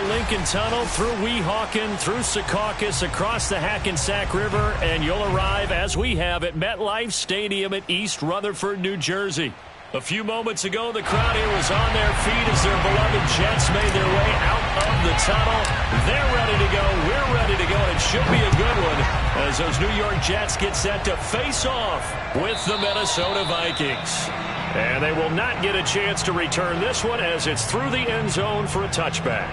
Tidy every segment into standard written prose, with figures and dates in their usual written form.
Lincoln Tunnel, through Weehawken, through Secaucus, across the Hackensack River, and you'll arrive, as we have, at MetLife Stadium at East Rutherford, New Jersey. A few moments ago, the crowd here was on their feet as their beloved Jets made their way out of the tunnel. They're ready to go. We're ready to go. It should be a good one as those New York Jets get set to face off with the Minnesota Vikings. And they will not get a chance to return this one as it's through the end zone for a touchback.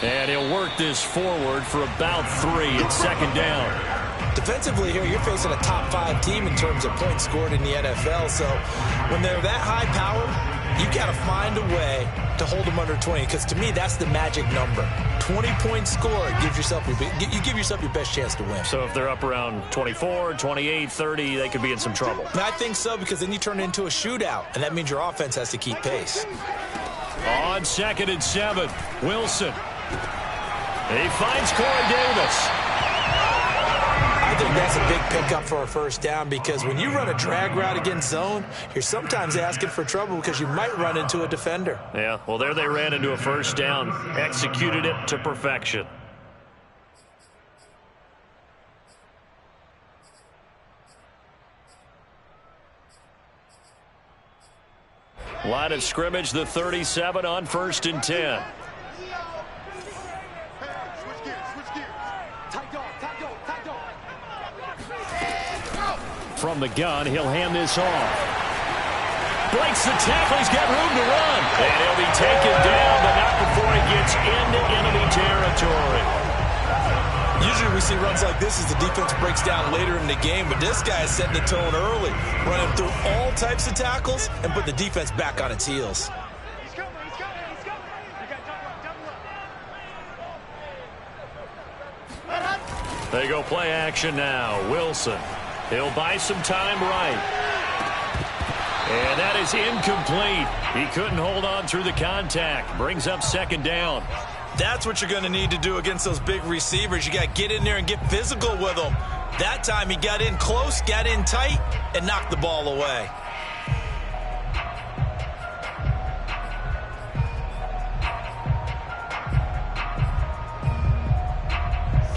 And he'll work this forward for about 3. It's second down. Defensively here, you're facing a top 5 team in terms of points scored in the NFL. So when they're that high powered, you got to find a way to hold them under 20. Because to me, that's the magic number. 20 points scored gives yourself you give yourself your best chance to win. So if they're up around 24, 28, 30, they could be in some trouble. I think so, because then you turn it into a shootout, and that means your offense has to keep pace. On 2nd and 7, Wilson. He finds Corey Davis. I think that's a big pickup for a first down, because when you run a drag route against zone, you're sometimes asking for trouble because you might run into a defender. Yeah, well, there they ran into a first down. Executed it to perfection. Line of scrimmage, the 37 on 1st and 10. From the gun, he'll hand this off. Breaks the tackle. He's got room to run. And he'll be taken down, but not before he gets into enemy territory. Usually we see runs like this as the defense breaks down later in the game, but this guy is setting the tone early, running through all types of tackles and put the defense back on its heels. They go play action now. Wilson. He'll buy some time right. And that is incomplete. He couldn't hold on through the contact. Brings up 2nd down. That's what you're going to need to do against those big receivers. You got to get in there and get physical with them. That time he got in close, got in tight, and knocked the ball away.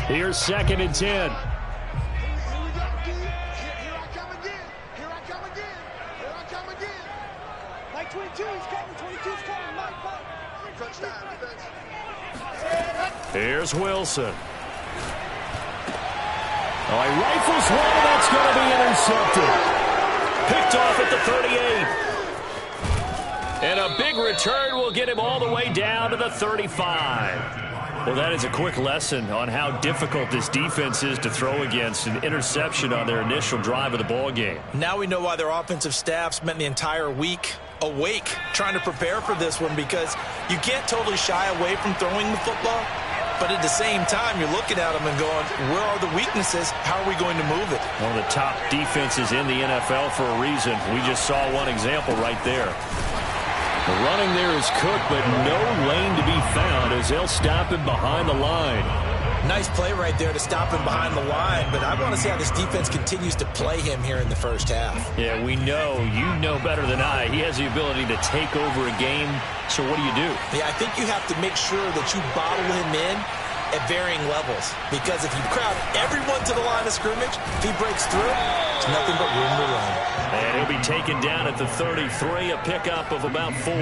Here's 2nd and 10. Here's Wilson. Oh, he rifles one, and that's going to be intercepted. Picked off at the 38. And a big return will get him all the way down to the 35. Well, that is a quick lesson on how difficult this defense is to throw against. An interception on their initial drive of the ball game. Now we know why their offensive staff spent the entire week awake trying to prepare for this one, because you can't totally shy away from throwing the football. But at the same time, you're looking at them and going, where are the weaknesses? How are we going to move it? One of the top defenses in the NFL for a reason. We just saw one example right there. The running there is cooked, but no lane to be found as they'll stop him behind the line. Nice play right there to stop him behind the line, but I want to see how this defense continues to play him here in the first half. Yeah, we know. You know better than I. He has the ability to take over a game, so what do you do? Yeah, I think you have to make sure that you bottle him in at varying levels, because if you crowd everyone to the line of scrimmage, if he breaks through, there's nothing but room to run. And he'll be taken down at the 33, a pickup of about 4.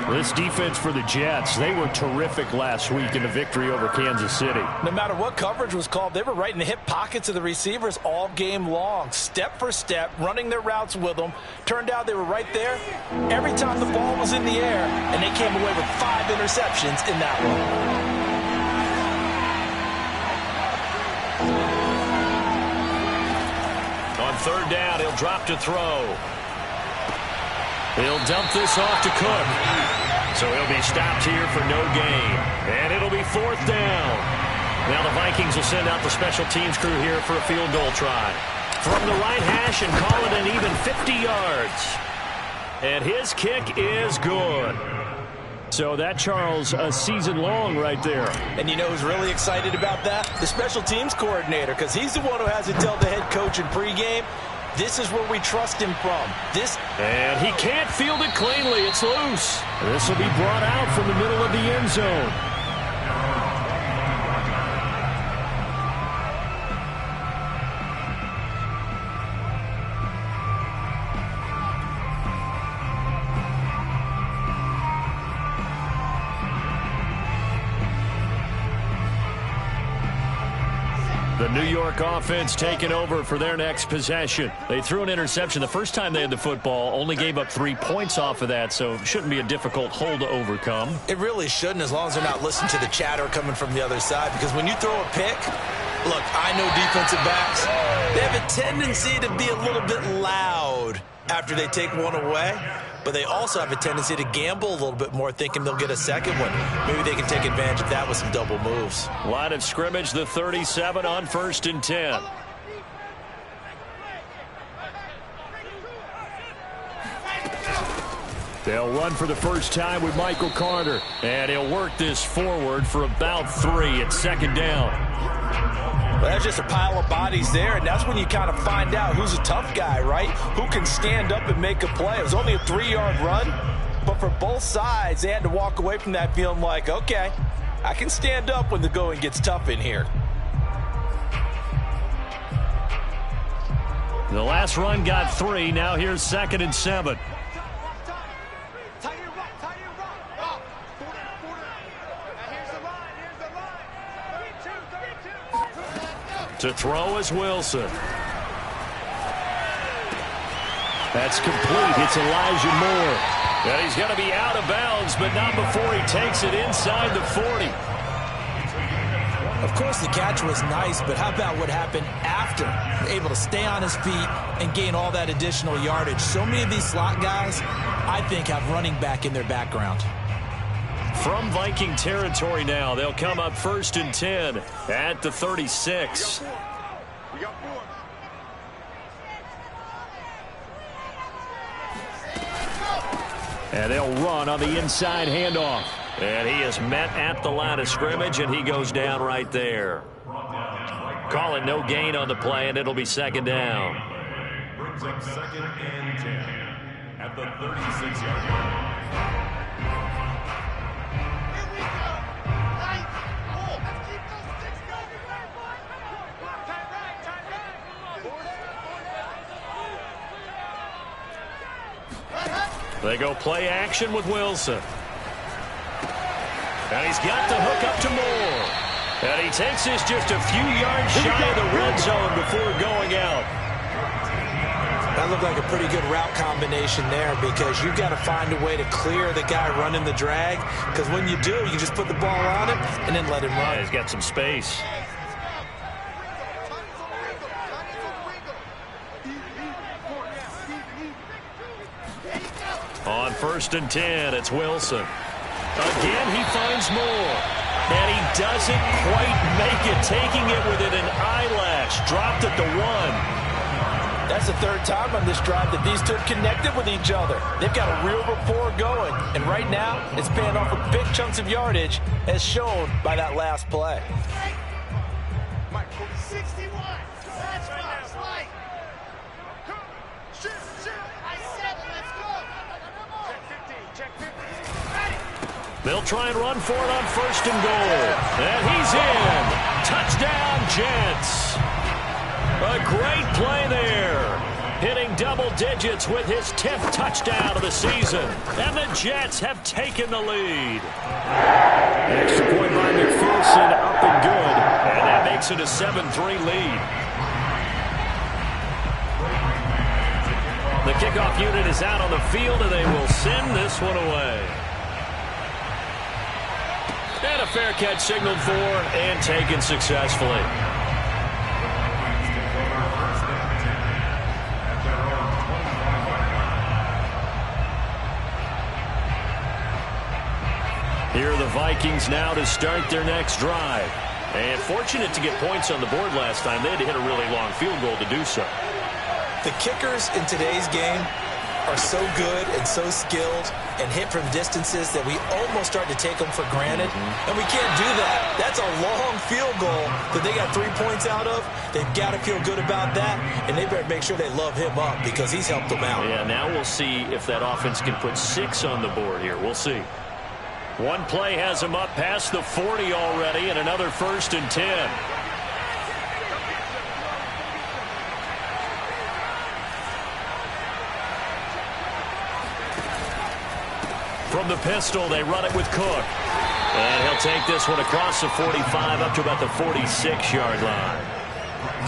This defense for the Jets, they were terrific last week in the victory over Kansas City. No matter what coverage was called, they were right in the hip pockets of the receivers all game long, step for step, running their routes with them. Turned out they were right there every time the ball was in the air, and they came away with 5 interceptions in that one. On 3rd down, he'll drop to throw. He'll dump this off to Cook. So he'll be stopped here for no gain. And it'll be 4th down. Now the Vikings will send out the special teams crew here for a field goal try. from the right hash and call it an even 50 yards. And his kick is good. So that, Charles, a season long right there. And you know who's really excited about that? The special teams coordinator, because he's the one who has to tell the head coach in pregame, this is where we trust him from. And he can't field it cleanly. It's loose. This will be brought out from the middle of the end zone. The New York offense taking over for their next possession. They threw an interception the first time they had the football, only gave up 3 points off of that, so it shouldn't be a difficult hole to overcome. It really shouldn't, as long as they're not listening to the chatter coming from the other side, because when you throw a pick, look, I know defensive backs, they have a tendency to be a little bit loud after they take one away, but they also have a tendency to gamble a little bit more, thinking they'll get a second one. Maybe they can take advantage of that with some double moves. Line of scrimmage, the 37 on 1st and 10. They'll run for the first time with Michael Carter, and he'll work this forward for about 3 at 2nd down. Well, that's just a pile of bodies there, and that's when you kind of find out who's a tough guy, right? Who can stand up and make a play. It was only a 3-yard run, but for both sides, they had to walk away from that feeling like, okay, I can stand up when the going gets tough in here. The last run got 3. Now here's 2nd and 7. To throw is Wilson. That's complete. It's Elijah Moore. And he's going to be out of bounds, but not before he takes it inside the 40. Of course, the catch was nice, but how about what happened after? Able to stay on his feet and gain all that additional yardage. So many of these slot guys, I think, have running back in their background. From Viking territory now, they'll come up 1st and 10 at the 36. And they'll run on the inside handoff. And he is met at the line of scrimmage, and he goes down right there. Calling no gain on the play, and it'll be 2nd down. Brings up 2nd and 10 at the 36-yard line. They go play action with Wilson. And he's got the hook up to Moore. And he takes this just a few yards shy of the red zone before going out. That looked like a pretty good route combination there, because you've got to find a way to clear the guy running the drag, because when you do, you just put the ball on him and then let him run. Yeah, he's got some space. On 1st and 10, it's Wilson. Again, he finds Moore. And he doesn't quite make it, taking it within an eyelash. Dropped at the 1. That's the 3rd time on this drive that these two have connected with each other. They've got a real rapport going. And right now, it's paying off with big chunks of yardage, as shown by that last play. 61. That's right. Shoot. I said, let's go. Check 15. They'll try and run for it on 1st and goal. And he's in. Touchdown, Jets. A great play there. Hitting double digits with his 10th touchdown of the season. And the Jets have taken the lead. Extra point by McPherson, up and good. And that makes it a 7-3 lead. The kickoff unit is out on the field, and they will send this one away. And a fair catch signaled for and taken successfully. Here are the Vikings now to start their next drive. And fortunate to get points on the board last time. They had to hit a really long field goal to do so. The kickers in today's game are so good and so skilled and hit from distances that we almost start to take them for granted. And we can't do that. That's a long field goal that they got 3 points out of. They've got to feel good about that, and they better make sure they love him up because he's helped them out. Yeah, now we'll see if that offense can put 6 on the board here. We'll see. One play has him up past the 40 already, and another 1st and 10. From the pistol, they run it with Cook. And he'll take this one across the 45 up to about the 46-yard line.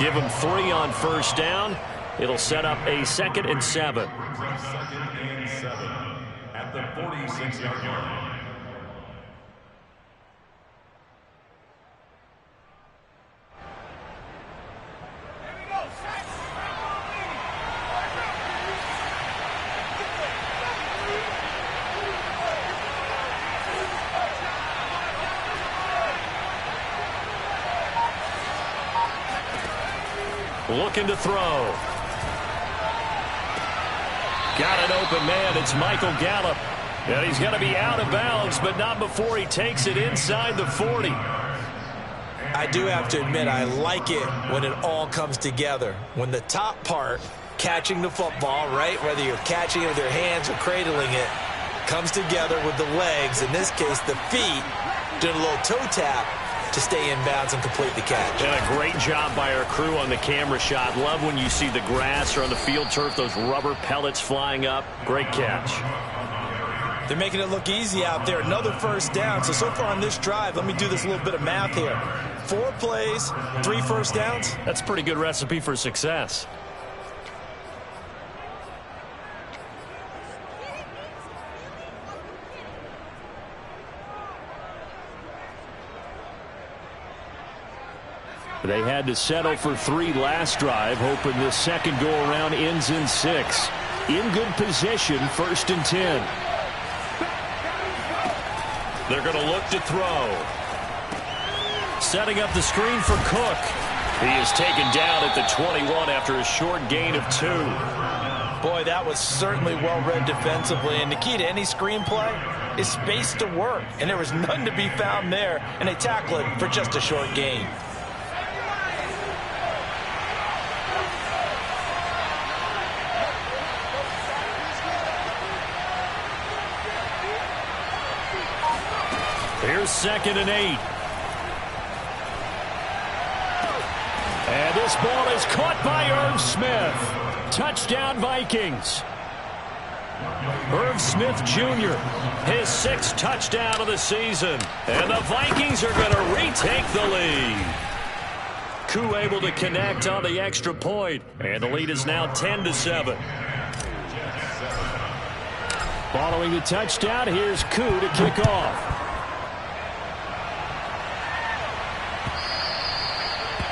Give him 3 on 1st down. It'll set up a 2nd and 7. 2nd and 7 at the 46-yard line. Looking to throw. Got an open man. It's Michael Gallup. And he's going to be out of bounds, but not before he takes it inside the 40. I do have to admit, I like it when it all comes together. When the top part, catching the football, right, whether you're catching it with your hands or cradling it, comes together with the legs, in this case the feet, doing a little toe tap to stay in bounds and complete the catch. And a great job by our crew on the camera shot. Love when you see the grass or on the field turf, those rubber pellets flying up. Great catch. They're making it look easy out there. Another 1st down. So far on this drive, let me do this little bit of math here. 4 plays, 3 1st downs. That's a pretty good recipe for success. They had to settle for 3 last drive, hoping this second go-around ends in 6. In good position, 1st and 10. They're going to look to throw. Setting up the screen for Cook. He is taken down at the 21 after a short gain of 2. Boy, that was certainly well-read defensively, and the key to any screenplay is space to work, and there was none to be found there, and they tackle it for just a short gain. Here's 2nd and 8. And this ball is caught by Irv Smith. Touchdown, Vikings. Irv Smith Jr., his 6th touchdown of the season. And the Vikings are going to retake the lead. Koo able to connect on the extra point. And the lead is now 10-7. Following the touchdown, here's Koo to kick off.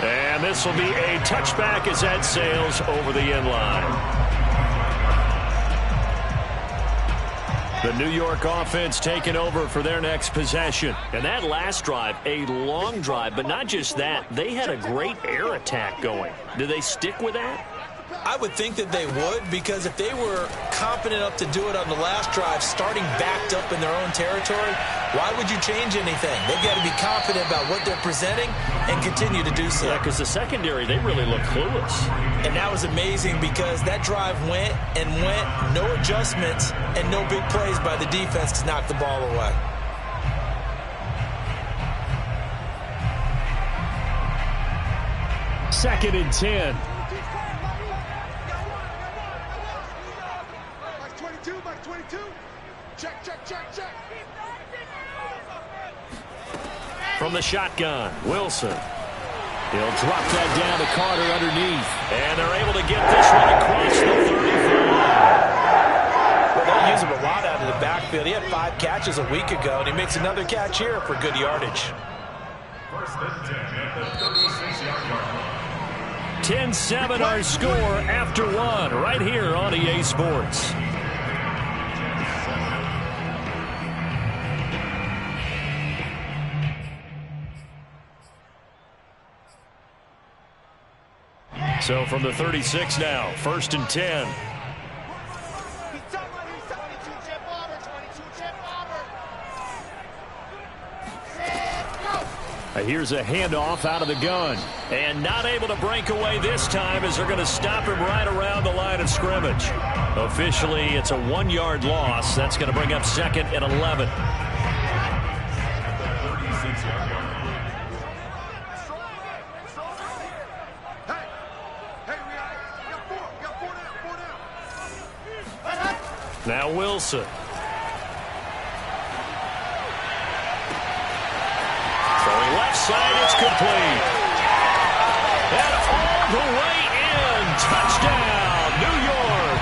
And this will be a touchback as that sails over the end line. The New York offense taking over for their next possession. And that last drive, a long drive, but not just that. They had a great air attack going. Do they stick with that? I would think that they would, because if they were confident enough to do it on the last drive, starting backed up in their own territory, why would you change anything? They've got to be confident about what they're presenting and continue to do so. Yeah, because the secondary, they really look clueless. And that was amazing because that drive went and went, no adjustments and no big plays by the defense to knock the ball away. Second and 10. From the shotgun, Wilson. He'll drop that down to Carter underneath. And they're able to get this one across the 35. Well, they use him a lot out of the backfield. He had 5 catches a week ago, and he makes another catch here for good yardage. 1st and 10 at the 36-yard line. 10-7 our score after 1 right here on EA Sports. So from the 36 now, 1st and 10. Here's a handoff out of the gun. And not able to break away this time as they're going to stop him right around the line of scrimmage. Officially, it's a 1-yard loss. That's going to bring up 2nd and 11. Now Wilson. Throwing left side, it's complete. And all the way in. Touchdown, New York.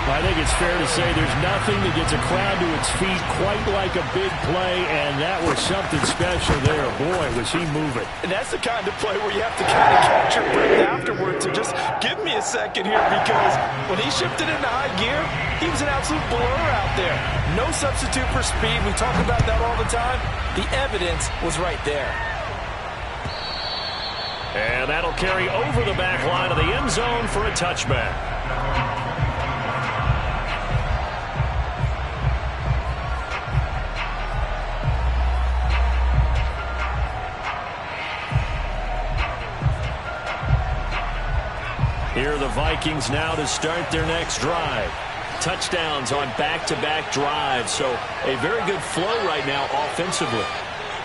I think it's fair to say there's nothing that gets a crowd to its feet quite like a big play, and that was something special there. Boy, was he moving. And that's the kind of play where you have to kind of catch your breath afterwards and just give me a second here, because when he shifted into high gear, he was an absolute blur out there. No substitute for speed. We talk about that all the time. The evidence was right there. And that'll carry over the back line of the end zone for a touchback. Here are the Vikings now to start their next drive. Touchdowns on back-to-back drives, so a very good flow right now offensively.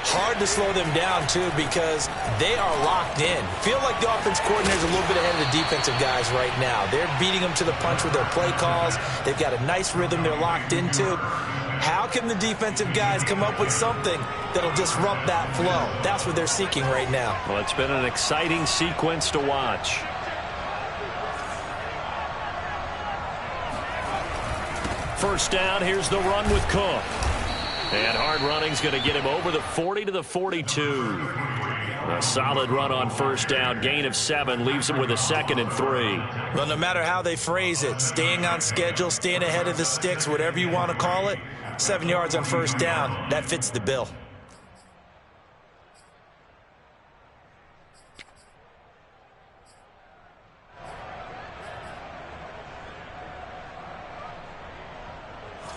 Hard to slow them down, too, because they are locked in. Feel like the offense coordinator is a little bit ahead of the defensive guys right now. They're beating them to the punch with their play calls. They've got a nice rhythm they're locked into. How can the defensive guys come up with something that'll disrupt that flow? That's what they're seeking right now. Well, it's been an exciting sequence to watch. First down, here's the run with Cook. And hard running's going to get him over the 40 to the 42. A solid run on first down. Gain of 7 leaves him with a 2nd and 3. Well, no matter how they phrase it, staying on schedule, staying ahead of the sticks, whatever you want to call it, 7 yards on first down, that fits the bill.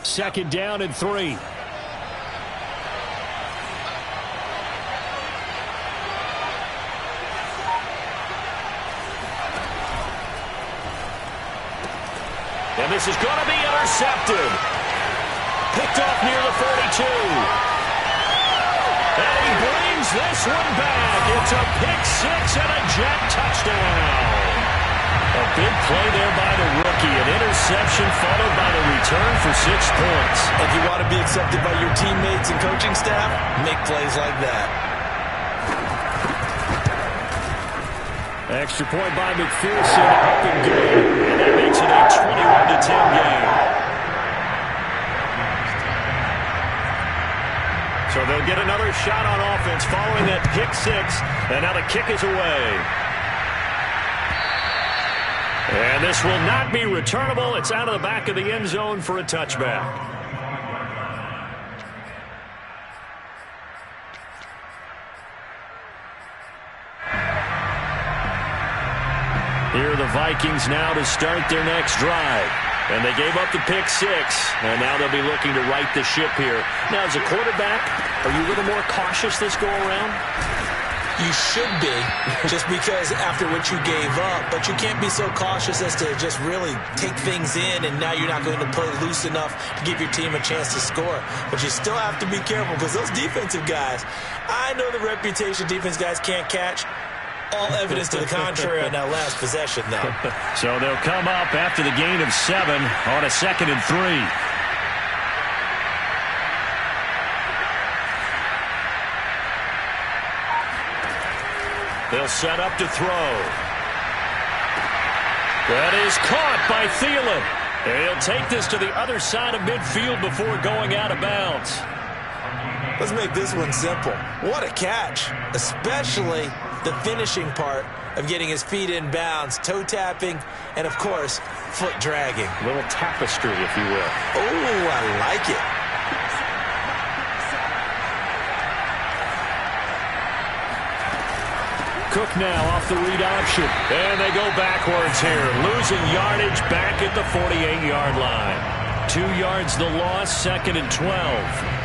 Second down and 3. And this is going to be intercepted. Picked off near the 42. And he brings this one back. It's a pick 6 and a jet touchdown. A big play there by the rookie. An interception followed by the return for 6 points. If you want to be accepted by your teammates and coaching staff, make plays like that. Extra point by McPherson, up and good. And that makes it a 21-10 game. So they'll get another shot on offense following that pick 6. And now the kick is away. And this will not be returnable. It's out of the back of the end zone for a touchback. Here are the Vikings now to start their next drive. And they gave up the pick 6, and now they'll be looking to right the ship here. Now, as a quarterback, are you a little more cautious this go-around? You should be, just because after what you gave up, but you can't be so cautious as to just really take things in, and now you're not going to play loose enough to give your team a chance to score. But you still have to be careful, because those defensive guys, I know the reputation defense guys can't catch. All evidence to the contrary on that last possession, though. So they'll come up after the gain of 7 on a 2nd and 3. They'll set up to throw. That is caught by Thielen. And he'll take this to the other side of midfield before going out of bounds. Let's make this one simple. What a catch, especially the finishing part of getting his feet in bounds, toe tapping, and, of course, foot dragging. A little tapestry, if you will. Oh, I like it. Cook now off the read option. And they go backwards here, losing yardage back at the 48-yard line. 2 yards the loss, 2nd and 12.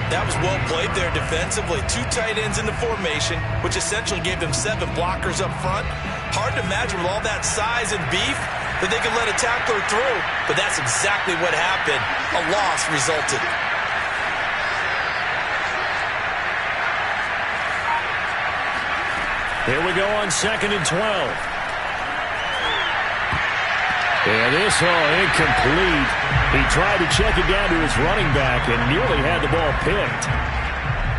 That was well played there defensively. 2 tight ends in the formation, which essentially gave them 7 blockers up front. Hard to imagine with all that size and beef that they could let a tackler through, but that's exactly what happened. A loss resulted. Here we go on 2nd and 12. And this, incomplete. He tried to check it down to his running back and nearly had the ball picked.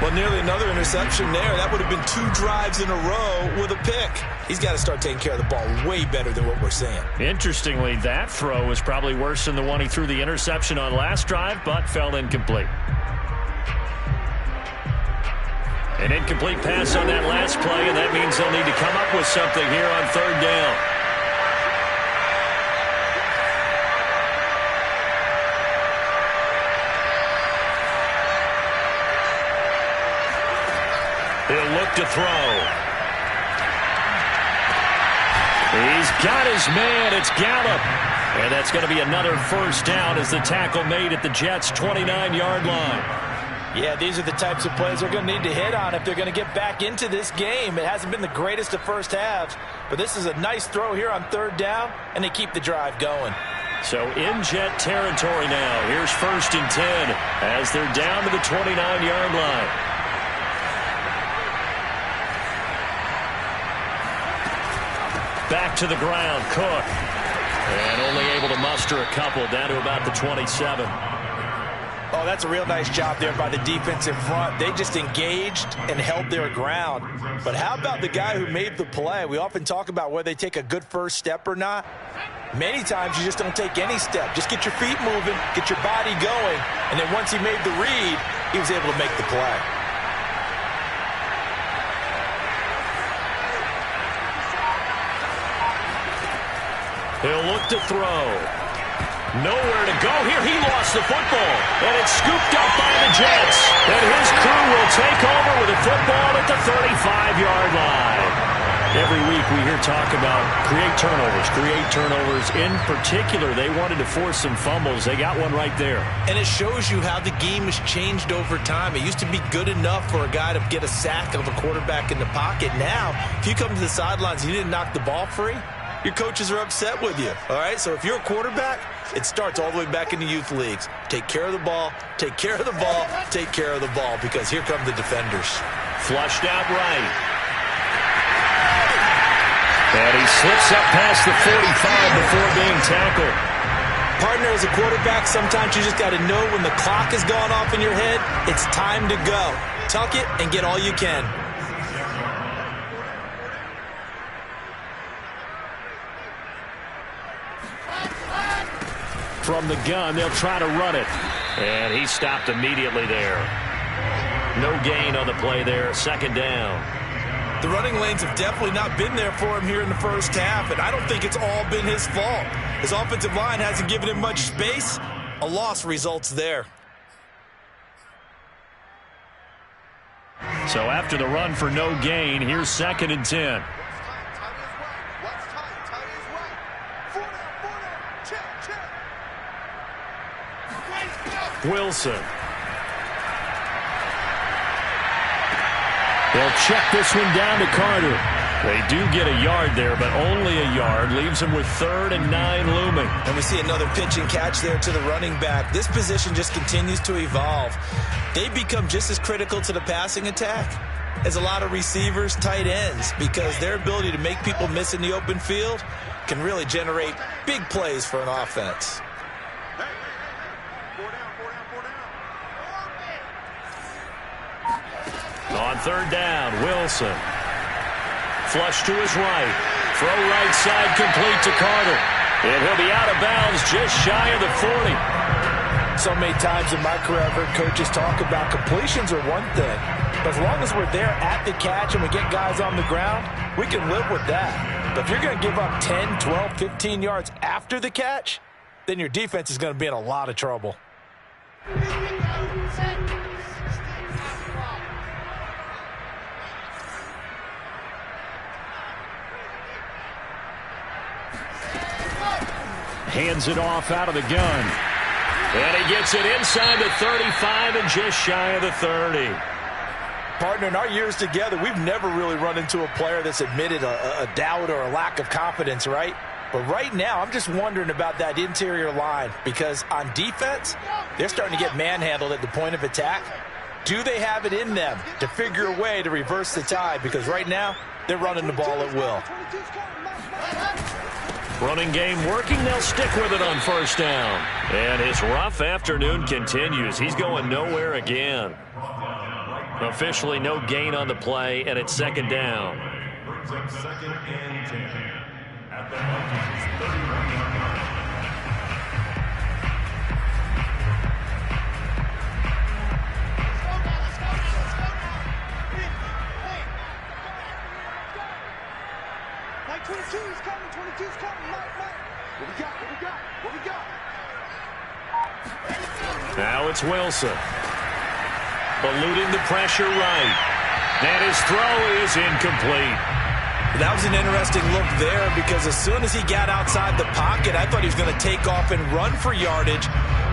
Well, nearly another interception there. That would have been 2 drives in a row with a pick. He's got to start taking care of the ball way better than what we're seeing. Interestingly, that throw was probably worse than the one he threw the interception on last drive, but fell incomplete. An incomplete pass on that last play, and that means they'll need to come up with something here on 3rd down. He'll look to throw. He's got his man. It's Gallup. And that's going to be another 1st down as the tackle made at the Jets' 29-yard line. Yeah, these are the types of plays they're going to need to hit on if they're going to get back into this game. It hasn't been the greatest of first halves, but this is a nice throw here on 3rd down, and they keep the drive going. So in Jet territory now. Here's 1st and 10 as they're down to the 29-yard line. Back to the ground, Cook. And only able to muster a couple down to about the 27. Oh, that's a real nice job there by the defense in front. They just engaged and held their ground. But how about the guy who made the play? We often talk about whether they take a good first step or not. Many times you just don't take any step. Just get your feet moving, get your body going, and then once he made the read, he was able to make the play. He'll look to throw. Nowhere to go here. He lost the football. And it's scooped up by the Jets. And his crew will take over with a football at the 35-yard line. Every week we hear talk about create turnovers. In particular, they wanted to force some fumbles. They got one right there. And it shows you how the game has changed over time. It used to be good enough for a guy to get a sack of a quarterback in the pocket. Now, if you come to the sidelines and you didn't knock the ball free, your coaches are upset with you, all right? So if you're a quarterback, it starts all the way back in the youth leagues. Take care of the ball, take care of the ball, take care of the ball, because here come the defenders. Flushed out right. And he slips up past the 45 before being tackled. Partner, as a quarterback, sometimes you just got to know when the clock has gone off in your head, it's time to go. Tuck it and get all you can. From the gun, they'll try to run it. And he stopped immediately there. No gain on the play there. 2nd down. The running lanes have definitely not been there for him here in the first half, and I don't think it's all been his fault. His offensive line hasn't given him much space. A loss results there. So after the run for no gain, here's 2nd and 10. Wilson. They'll check this one down to Carter. They do get a yard there, but only a yard. Leaves them with 3rd and 9 looming. And we see another pitch and catch there to the running back. This position just continues to evolve. They become just as critical to the passing attack as a lot of receivers, tight ends, because their ability to make people miss in the open field can really generate big plays for an offense. On 3rd down, Wilson. Flush to his right. Throw right side complete to Carter. And he'll be out of bounds just shy of the 40. So many times in my career, I've heard coaches talk about completions are one thing. But as long as we're there at the catch and we get guys on the ground, we can live with that. But if you're going to give up 10, 12, 15 yards after the catch, then your defense is going to be in a lot of trouble. hands it off out of the gun. And he gets it inside the 35 and just shy of the 30. Partner, in our years together, we've never really run into a player that's admitted a doubt or a lack of confidence, right? But right now, I'm just wondering about that interior line because on defense, they're starting to get manhandled at the point of attack. Do they have it in them to figure a way to reverse the tide? Because right now, they're running the ball at will. Running game working. They'll stick with it on first down. And his rough afternoon continues. He's going nowhere again. Officially no gain on the play, and it's second down. Brings up second and 10 at the Vikings 31-yard line. Like 22's coming, 22's coming. What we got? What we got? What we got? Now it's Wilson. Eluding the pressure right. And his throw is incomplete. That was an interesting look there because as soon as he got outside the pocket, I thought he was going to take off and run for yardage.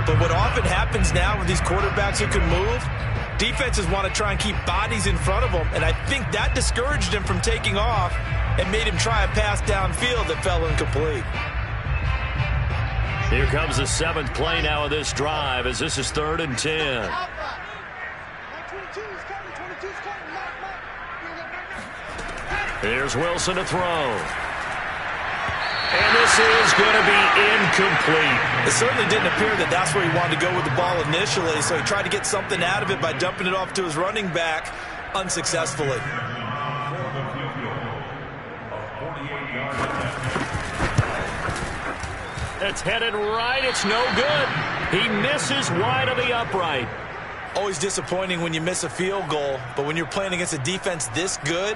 But what often happens now with these quarterbacks who can move, defenses want to try and keep bodies in front of them. And I think that discouraged him from taking off and made him try a pass downfield that fell incomplete. Here comes the seventh play now of this drive as this is 3rd and 10. Here's Wilson to throw. And this is going to be incomplete. It certainly didn't appear that that's where he wanted to go with the ball initially, so he tried to get something out of it by dumping it off to his running back unsuccessfully. It's headed right. It's no good. He misses wide of the upright. Always disappointing when you miss a field goal, but when you're playing against a defense this good,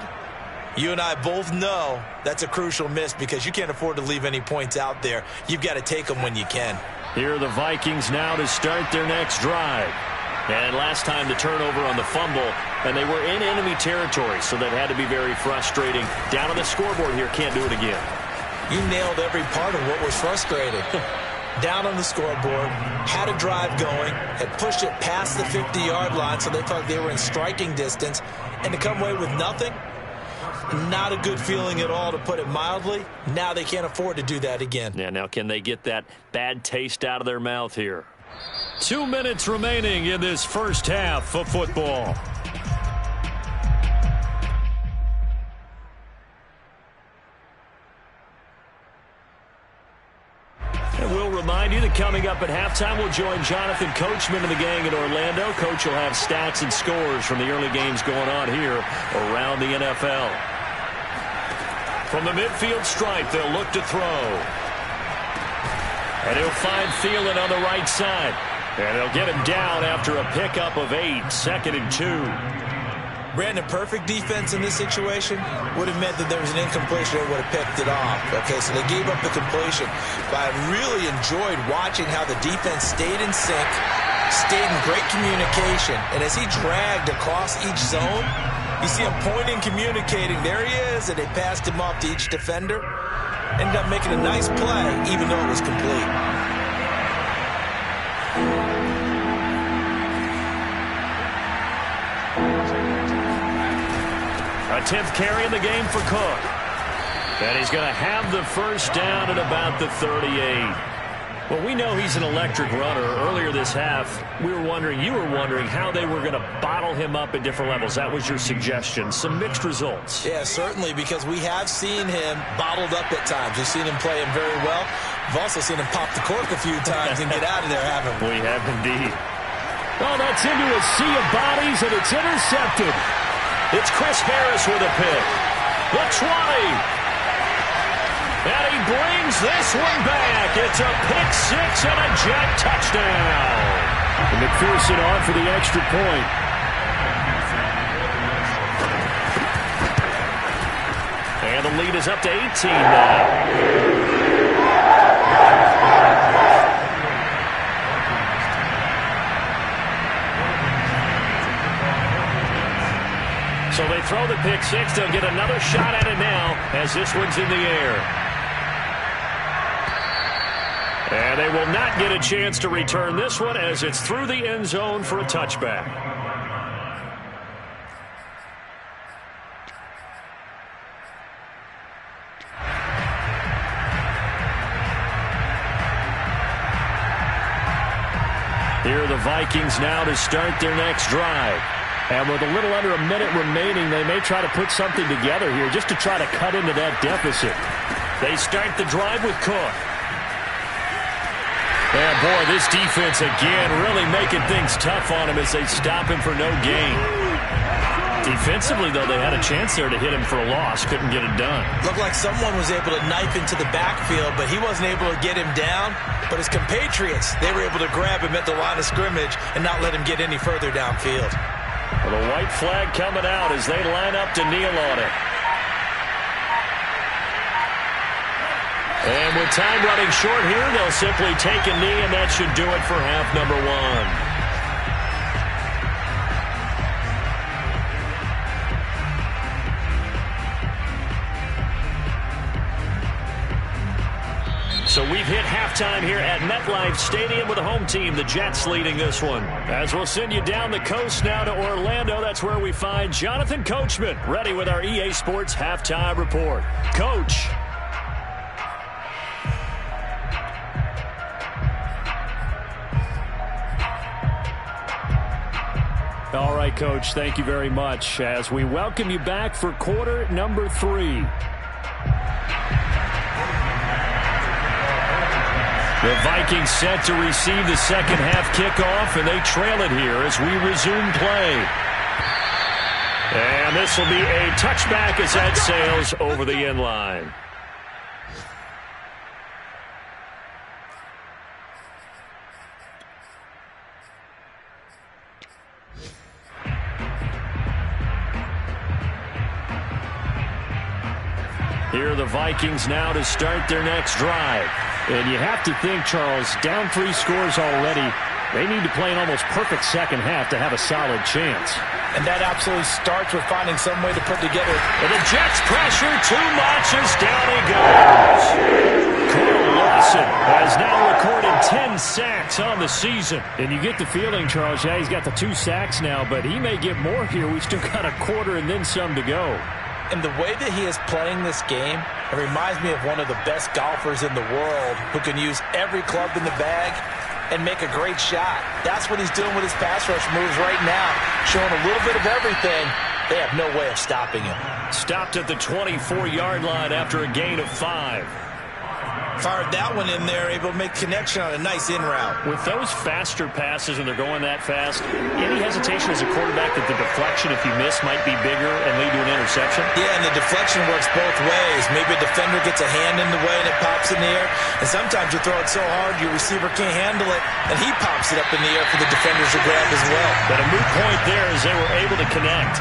you and I both know that's a crucial miss because you can't afford to leave any points out there. You've got to take them when you can. Here are the Vikings now to start their next drive. And last time the turnover on the fumble, and they were in enemy territory, so that had to be very frustrating. Down on the scoreboard here, can't do it again. You nailed every part of what was frustrating. Down on the scoreboard, had a drive going, had pushed it past the 50-yard line so they felt they were in striking distance, and to come away with nothing, not a good feeling at all, to put it mildly. Now they can't afford to do that again. Yeah, now can they get that bad taste out of their mouth here? 2 minutes remaining in this first half of football. And we'll remind you that coming up at halftime, we'll join Jonathan Coachman and the gang in Orlando. Coach will have stats and scores from the early games going on here around the NFL. From the midfield stripe, they'll look to throw. And he'll find Thielen on the right side. And they'll get him down after a pickup of 8, 2nd and 2. Brandon, perfect defense in this situation would have meant that there was an incompletion and would have picked it off. Okay, so they gave up the completion. But I really enjoyed watching how the defense stayed in sync, stayed in great communication. And as he dragged across each zone, you see him pointing, communicating. There he is, and they passed him off to each defender. Ended up making a nice play, even though it was complete. A 10th carry in the game for Cook. And he's going to have the first down at about the 38. Well, we know he's an electric runner. Earlier this half, you were wondering how they were going to bottle him up at different levels. That was your suggestion. Some mixed results. Yeah, certainly, because we have seen him bottled up at times. We've seen him play him very well. We've also seen him pop the cork a few times and get out of there, haven't we? We have indeed. Oh, that's into a sea of bodies, and it's intercepted. It's Chris Harris with a pick. The 20. And he brings this one back. It's a pick six and a jet touchdown. And McPherson on for the extra point. And the lead is up to 18 now. So they throw the pick six. They'll get another shot at it now as this one's in the air. And they will not get a chance to return this one as it's through the end zone for a touchback. Here are the Vikings now to start their next drive. And with a little under a minute remaining, they may try to put something together here just to try to cut into that deficit. They start the drive with Cook. And boy, this defense again really making things tough on him as they stop him for no gain. Defensively, though, they had a chance there to hit him for a loss. Couldn't get it done. Looked like someone was able to knife into the backfield, but he wasn't able to get him down. But his compatriots, they were able to grab him at the line of scrimmage and not let him get any further downfield. Well, the white flag coming out as they line up to kneel on it. And with time running short here, they'll simply take a knee, and that should do it for half number one. So we've hit halftime here at MetLife Stadium with the home team, the Jets, leading this one. As we'll send you down the coast now to Orlando, that's where we find Jonathan Coachman, ready with our EA Sports Halftime Report. Coach. All right, Coach, thank you very much as we welcome you back for quarter number 3. The Vikings set to receive the second half kickoff, and they trail it here as we resume play. And this will be a touchback as that sails over the end line. Here are the Vikings now to start their next drive. And you have to think, Charles, down 3 scores already. They need to play an almost perfect second half to have a solid chance. And that absolutely starts with finding some way to put together. And the Jets pressure too much as down he goes. Carl Lawson has now recorded 10 sacks on the season. And you get the feeling, Charles, yeah, he's got the 2 sacks now, but he may get more here. We've still got a quarter and then some to go. And the way that he is playing this game, it reminds me of one of the best golfers in the world who can use every club in the bag and make a great shot. That's what he's doing with his pass rush moves right now, showing a little bit of everything. They have no way of stopping him. Stopped at the 24-yard line after a gain of 5. Fired that one in there, able to make connection on a nice in route. With those faster passes and they're going that fast, any hesitation as a quarterback that the deflection, if you miss, might be bigger and lead to an interception? Yeah, and the deflection works both ways. Maybe a defender gets a hand in the way and it pops in the air. And sometimes you throw it so hard your receiver can't handle it, and he pops it up in the air for the defenders to grab as well. But a moot point there as they were able to connect.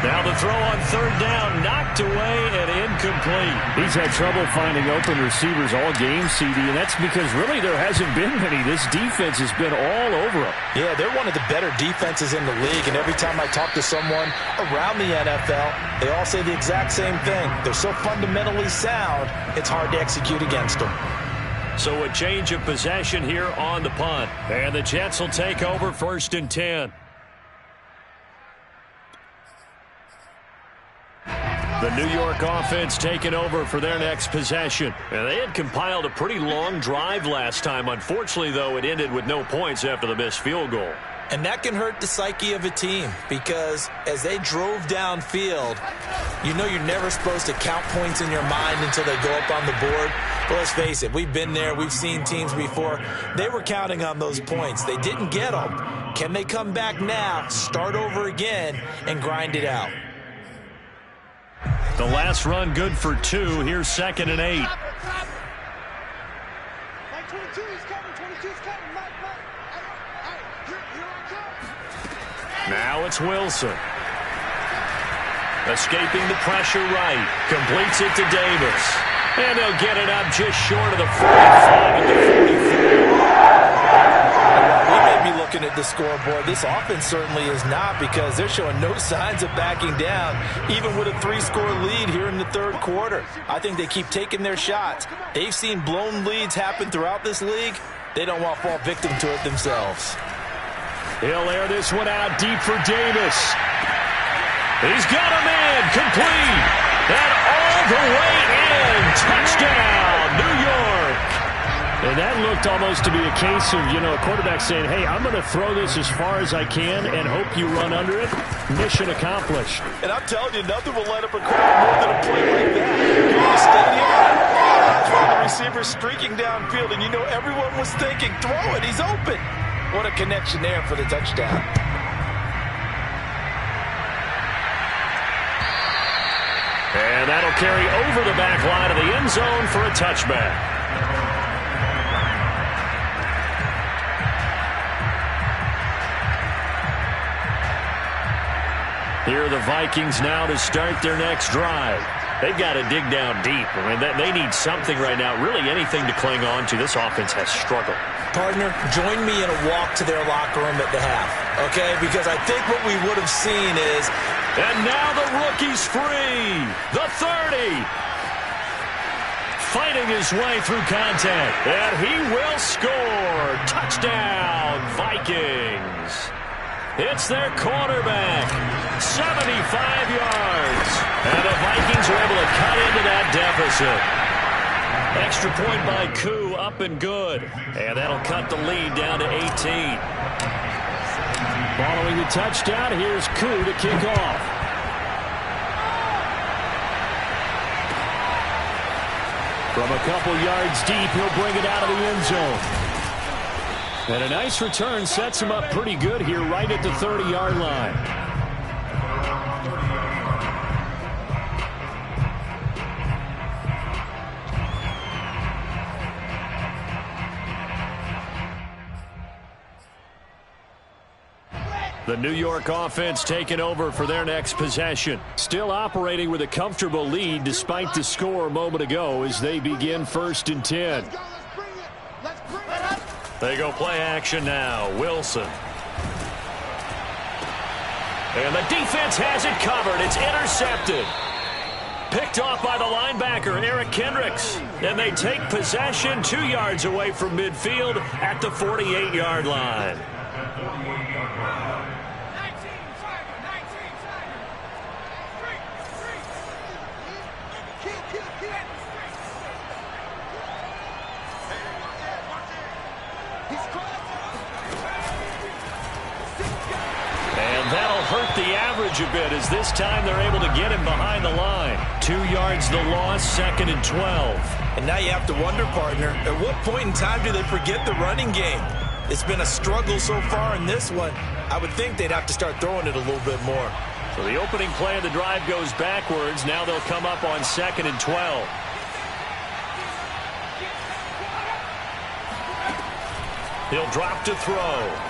Now the throw on third down, knocked away and incomplete. He's had trouble finding open receivers all game, CD, and that's because really there hasn't been many. This defense has been all over him. Yeah, they're one of the better defenses in the league, and every time I talk to someone around the NFL, they all say the exact same thing. They're so fundamentally sound, it's hard to execute against them. So a change of possession here on the punt, and the Jets will take over 1st and 10. The New York offense taking over for their next possession. And they had compiled a pretty long drive last time. Unfortunately, though, it ended with no points after the missed field goal. And that can hurt the psyche of a team because as they drove downfield, you know you're never supposed to count points in your mind until they go up on the board. But let's face it, we've been there. We've seen teams before. They were counting on those points. They didn't get them. Can they come back now, start over again, and grind it out? The last run good for 2. Here's 2nd and 8. Now it's Wilson. Escaping the pressure right. Completes it to Davis. And they'll get it up just short of the 45 at the 43. We may be looking at the scoreboard. This offense certainly is not, because they're showing no signs of backing down, even with a 3-score lead here in the third quarter. I think they keep taking their shots. They've seen blown leads happen throughout this league. They don't want to fall victim to it themselves. He'll air this one out deep for Davis. He's got a man complete. And all the way in. Touchdown, New York. And that looked almost to be a case of, a quarterback saying, hey, I'm going to throw this as far as I can and hope you run under it. Mission accomplished. And I'm telling you, nothing will light up a crowd more than a play like that. You're in the stadium, that's one of the receivers streaking downfield, and everyone was thinking, throw it, he's open. What a connection there for the touchdown. And that'll carry over the back line of the end zone for a touchback. Here are the Vikings now to start their next drive. They've got to dig down deep. I mean, they need something right now, really anything to cling on to. This offense has struggled. Partner, join me in a walk to their locker room at the half, okay? Because I think what we would have seen is... And now the rookie's free. The 30. Fighting his way through contact. And he will score. Touchdown, Vikings. It's their quarterback. 75 yards. And the Vikings are able to cut into that deficit. Extra point by Koo, up and good. And that'll cut the lead down to 18. Following the touchdown, here's Koo to kick off. From a couple yards deep, he'll bring it out of the end zone. And a nice return sets him up pretty good here right at the 30-yard line. The New York offense taking over for their next possession. Still operating with a comfortable lead despite the score a moment ago as they begin 1st and 10. They go play action now. Wilson. And the defense has it covered. It's intercepted. Picked off by the linebacker, Eric Kendricks. And they take possession 2 yards away from midfield at the 48-yard line. Hurt the average a bit as this time they're able to get him behind the line. 2 yards the loss, 2nd and 12. And now you have to wonder, partner, at what point in time do they forget the running game? It's been a struggle so far in this one. I would think they'd have to start throwing it a little bit more. So the opening play of the drive goes backwards. Now they'll come up on 2nd and 12. He'll drop to throw.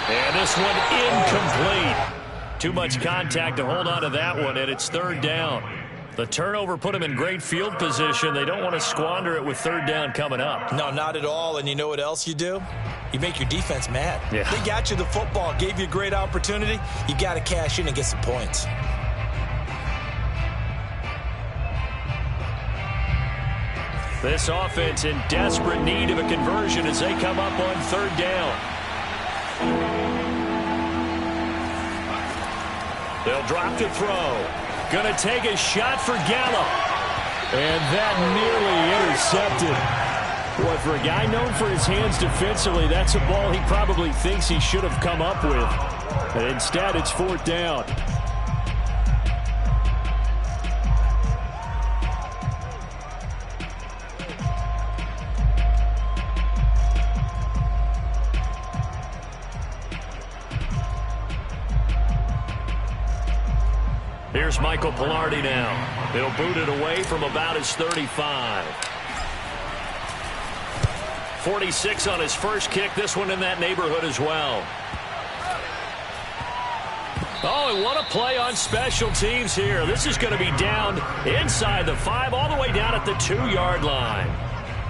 And this one incomplete. Too much contact to hold on to that one, and it's 3rd down. The turnover put them in great field position. They don't want to squander it with 3rd down coming up. No, not at all. And you know what else you do? You make your defense mad. Yeah. They got you the football, gave you a great opportunity. You got to cash in and get some points. This offense in desperate need of a conversion as they come up on 3rd down. They'll drop to throw. Gonna take a shot for Gallup. And that nearly intercepted. Boy, for a guy known for his hands defensively, that's a ball he probably thinks he should have come up with. But instead, it's 4th down. Here's Michael Pilardi now. He'll boot it away from about his 35. 46 on his first kick. This one in that neighborhood as well. Oh, and what a play on special teams here. This is going to be down inside the 5, all the way down at the 2-yard line.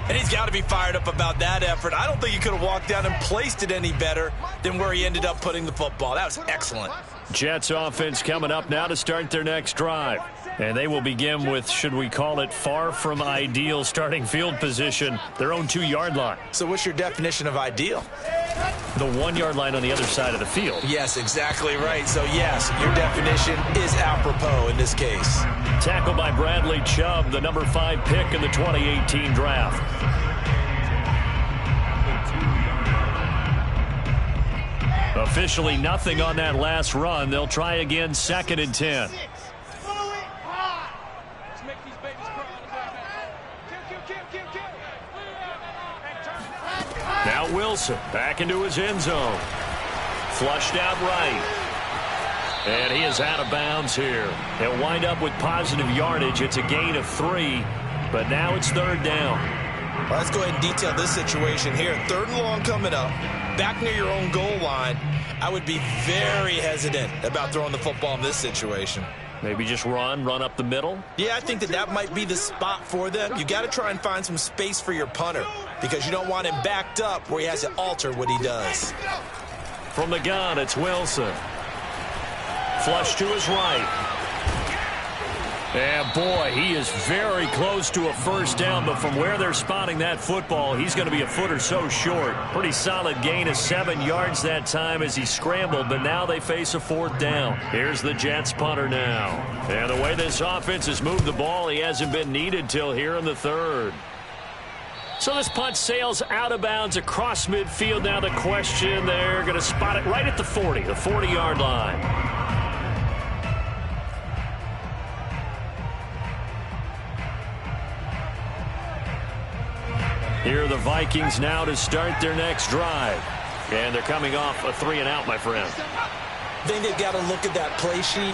And he's got to be fired up about that effort. I don't think he could have walked down and placed it any better than where he ended up putting the football. That was excellent. Jets offense coming up now to start their next drive. And they will begin with, should we call it, far from ideal starting field position, their own 2-yard line. So what's your definition of ideal? The 1-yard line on the other side of the field. Yes, exactly right. So, yes, your definition is apropos in this case. Tackled by Bradley Chubb, the number 5 pick in the 2018 draft. Officially nothing on that last run. They'll try again, 2nd and 10. Now Wilson back into his end zone. Flushed out right. And he is out of bounds here. He'll wind up with positive yardage. It's a gain of 3, but now it's 3rd down. Well, let's go ahead and detail this situation here. 3rd and long coming up. Back near your own goal line. I would be very hesitant about throwing the football in this situation. Maybe just run up the middle? Yeah, I think that might be the spot for them. You got to try and find some space for your punter because you don't want him backed up where he has to alter what he does. From the gun, it's Wilson. Flush to his right. And boy, he is very close to a 1st down, but from where they're spotting that football, he's going to be a foot or so short. Pretty solid gain of 7 yards that time as he scrambled, but now they face a 4th down. Here's the Jets punter now. And the way this offense has moved the ball, he hasn't been needed till here in the 3rd. So this punt sails out of bounds across midfield. Now the question, they're going to spot it right at the 40, the 40-yard line. Here are the Vikings now to start their next drive. And they're coming off a 3-and-out, my friend. I think they've got to look at that play sheet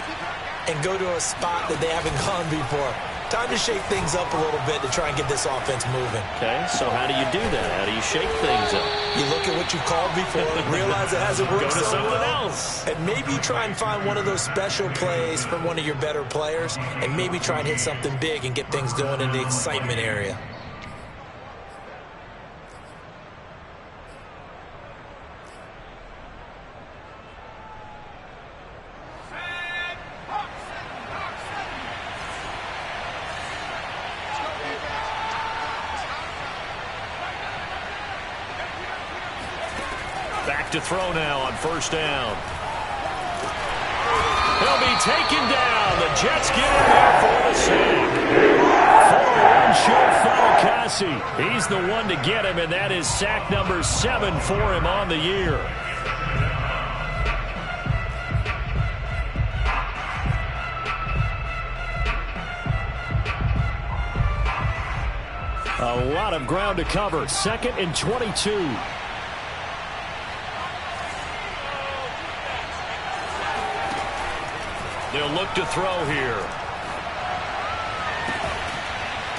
and go to a spot that they haven't gone before. Time to shake things up a little bit to try and get this offense moving. Okay, so how do you do that? How do you shake things up? You look at what you've called before, realize it hasn't worked Go to so something well, else. and maybe try and find one of those special plays from one of your better players, and maybe try and hit something big and get things going in the excitement area. Back to throw now on 1st down. He'll be taken down. The Jets get in there for the sack. For one, Fatukasi. He's the one to get him, and that is sack number 7 for him on the year. A lot of ground to cover. 2nd and 22. They'll look to throw here.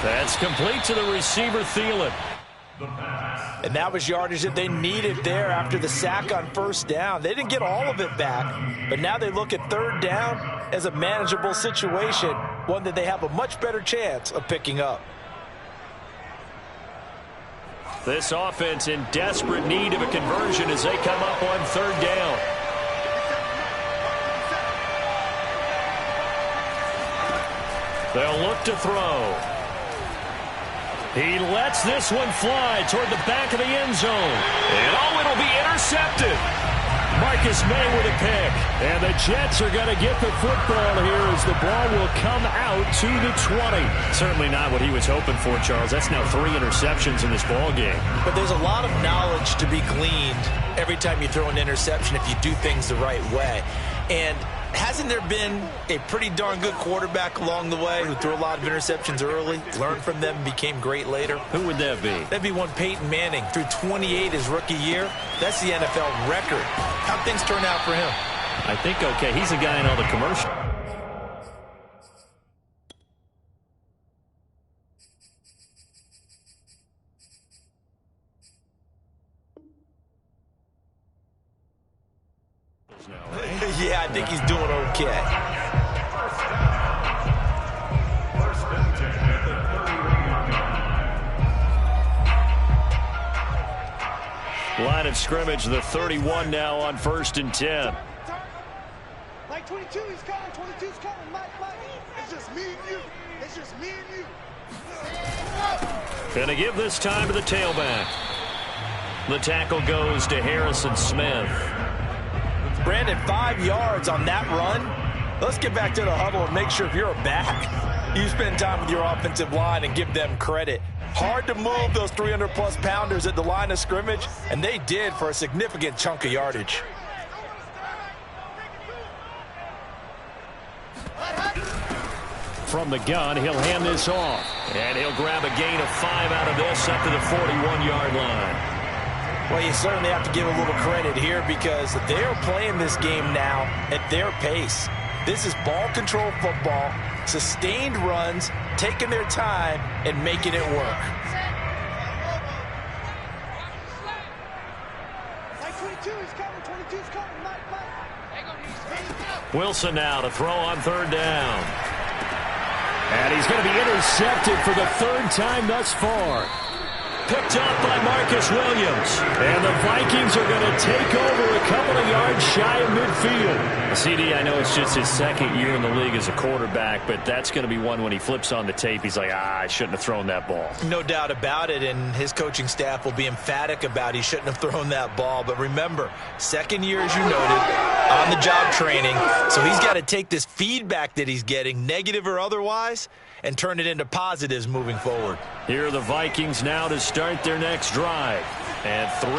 That's complete to the receiver, Thielen. And that was yardage that they needed there after the sack on 1st down. They didn't get all of it back, but now they look at 3rd down as a manageable situation, one that they have a much better chance of picking up. This offense in desperate need of a conversion as they come up on 3rd down. They'll look to throw. He lets this one fly toward the back of the end zone. And oh, it'll be intercepted. Marcus May with a pick. And the Jets are going to get the football here as the ball will come out to the 20. Certainly not what he was hoping for, Charles. That's now 3 interceptions in this ball game. But there's a lot of knowledge to be gleaned every time you throw an interception if you do things the right way. And hasn't there been a pretty darn good quarterback along the way who threw a lot of interceptions early, learned from them, became great later? Who would that be? That'd be one Peyton Manning. Threw 28 his rookie year. That's the NFL record. How'd things turn out for him? I think okay. He's a guy in all the commercials. Yeah, I think he's doing okay. line of scrimmage, the 31 now on 1st and 10. Like 22, he's coming. 22's coming. Mike. It's just me and you. It's just me and you. Going to give this time to the tailback. The tackle goes to Harrison Smith. Brandon, 5 yards on that run. Let's get back to the huddle and make sure if you're a back, you spend time with your offensive line and give them credit. Hard to move those 300-plus pounders at the line of scrimmage, and they did for a significant chunk of yardage. From the gun, he'll hand this off. And he'll grab a gain of 5 out of this up to the 41-yard line. Well, you certainly have to give a little credit here because they are playing this game now at their pace. This is ball control football, sustained runs, taking their time, and making it work. Like 22, he's coming. 22's coming. Mike. Wilson now to throw on 3rd down. And he's going to be intercepted for the 3rd time thus far. Picked up by Marcus Williams. And the Vikings are going to take over a couple of yards shy of midfield. CD, I know it's just his 2nd year in the league as a quarterback, but that's going to be one when he flips on the tape. He's like, I shouldn't have thrown that ball. No doubt about it, and his coaching staff will be emphatic about he shouldn't have thrown that ball. But remember, 2nd year, as you noted, on-the-job training. So he's got to take this feedback that he's getting, negative or otherwise, and turn it into positives moving forward. Here are the Vikings now to start their next drive. And 3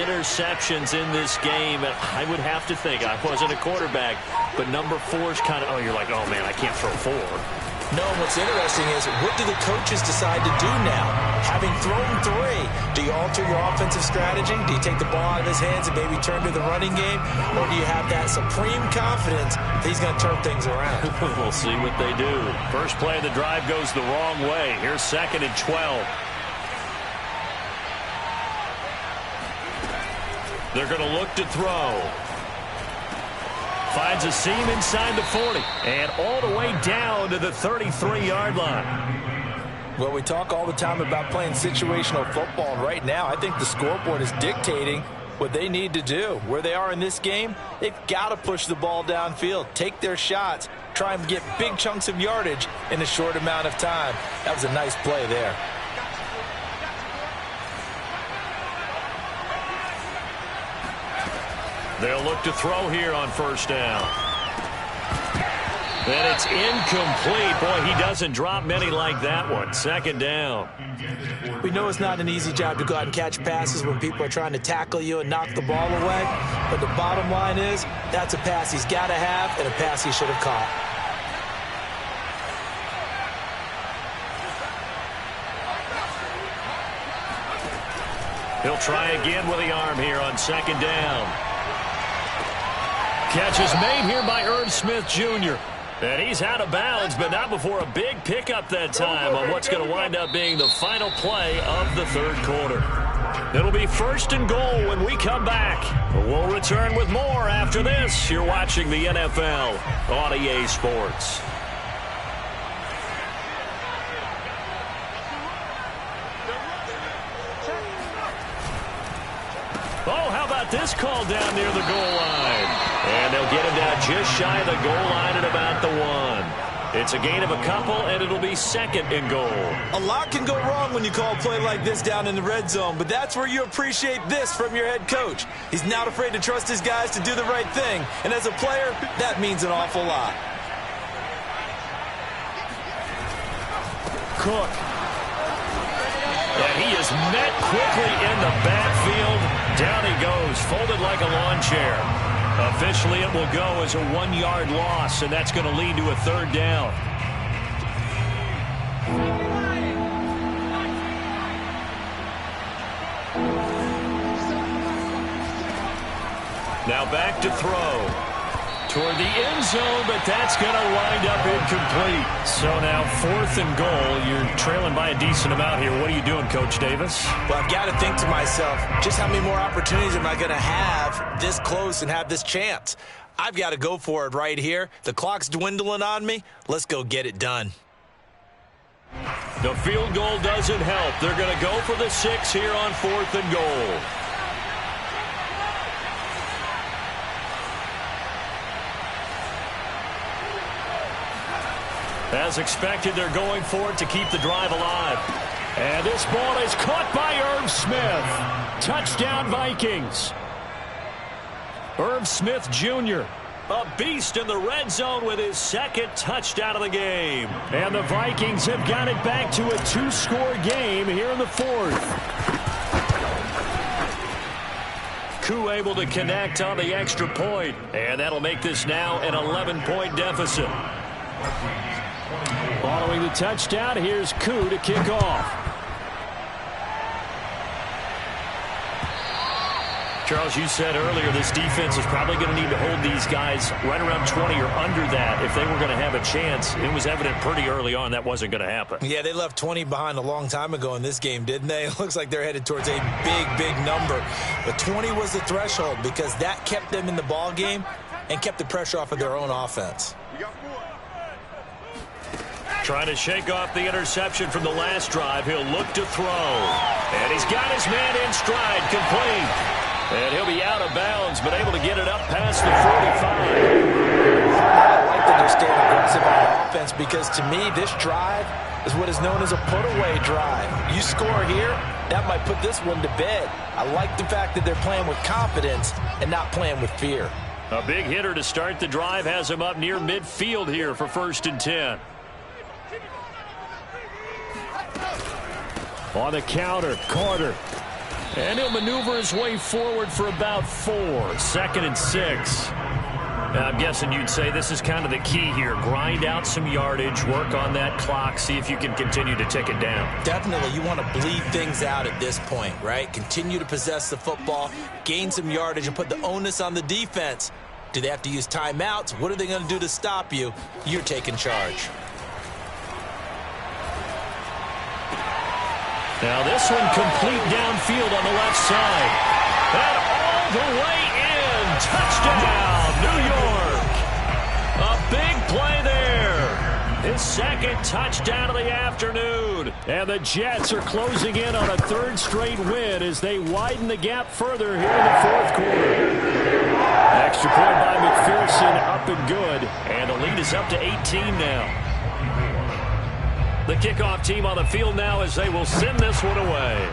interceptions in this game. I would have to think, I wasn't a quarterback, but number 4 is kind of, you're like, oh, man, I can't throw 4. No, what's interesting is what do the coaches decide to do now? Having thrown 3, do you alter your offensive strategy? Do you take the ball out of his hands and maybe turn to the running game? Or do you have that supreme confidence that he's going to turn things around? We'll see what they do. First play of the drive goes the wrong way. Here's 2nd and 12. They're going to look to throw. Finds a seam inside the 40. And all the way down to the 33-yard line. Well, we talk all the time about playing situational football. And right now, I think the scoreboard is dictating what they need to do. Where they are in this game, they've got to push the ball downfield, take their shots, try and get big chunks of yardage in a short amount of time. That was a nice play there. They'll look to throw here on 1st down. And it's incomplete. Boy, he doesn't drop many like that one. 2nd down. We know it's not an easy job to go out and catch passes when people are trying to tackle you and knock the ball away. But the bottom line is that's a pass he's got to have and a pass he should have caught. He'll try again with the arm here on 2nd down. Catch is made here by Irv Smith Jr. And he's out of bounds, but not before a big pickup that time on what's going to wind up being the final play of the 3rd quarter. It'll be 1st and goal when we come back. We'll return with more after this. You're watching the NFL on EA Sports. Oh, how about this call down near the goal line? And they'll get him down just shy of the goal line at about the 1. It's a gain of a couple, and it'll be 2nd and goal. A lot can go wrong when you call a play like this down in the red zone, but that's where you appreciate this from your head coach. He's not afraid to trust his guys to do the right thing, and as a player, that means an awful lot. Cook. And he is met quickly in the backfield. Down he goes, folded like a lawn chair. Officially, it will go as a 1-yard loss, and that's going to lead to a 3rd down. Now back to throw. Toward the end zone, but that's going to wind up incomplete. So now 4th and goal. You're trailing by a decent amount here. What are you doing, Coach Davis? Well, I've got to think to myself, just how many more opportunities am I going to have this close and have this chance? I've got to go for it right here. The clock's dwindling on me. Let's go get it done. The field goal doesn't help. They're going to go for the 6 here on 4th and goal. As expected, they're going for it to keep the drive alive. And this ball is caught by Irv Smith. Touchdown, Vikings. Irv Smith Jr., a beast in the red zone with his second touchdown of the game. And the Vikings have got it back to a 2-score game here in the fourth. Koo able to connect on the extra point, and that'll make this now an 11-point deficit. Following the touchdown, here's Koo to kick off. Charles, you said earlier this defense is probably going to need to hold these guys right around 20 or under that if they were going to have a chance. It was evident pretty early on that wasn't going to happen. Yeah, they left 20 behind a long time ago in this game, didn't they? It looks like they're headed towards a big number. But 20 was the threshold because that kept them in the ball game and kept the pressure off of their own offense. Trying to shake off the interception from the last drive. He'll look to throw. And he's got his man in stride, complete. And he'll be out of bounds, but able to get it up past the 45. I like that they're staying aggressive on offense because, to me, this drive is what is known as a put-away drive. You score here, that might put this one to bed. I like the fact that they're playing with confidence and not playing with fear. A big hitter to start the drive has him up near midfield here for 1st and 10. On the counter, Carter. And he'll maneuver his way forward for about 4. 2nd and 6. I'm guessing you'd say this is kind of the key here. Grind out some yardage, work on that clock, see if you can continue to tick it down. Definitely, you want to bleed things out at this point, right? Continue to possess the football, gain some yardage, and put the onus on the defense. Do they have to use timeouts? What are they going to do to stop you? You're taking charge. Now this one complete downfield on the left side. And all the way in. Touchdown, New York. A big play there. His second touchdown of the afternoon. And the Jets are closing in on a 3rd straight win as they widen the gap further here in the 4th quarter. Extra point by McPherson, up and good. And the lead is up to 18 now. The kickoff team on the field now as they will send this one away.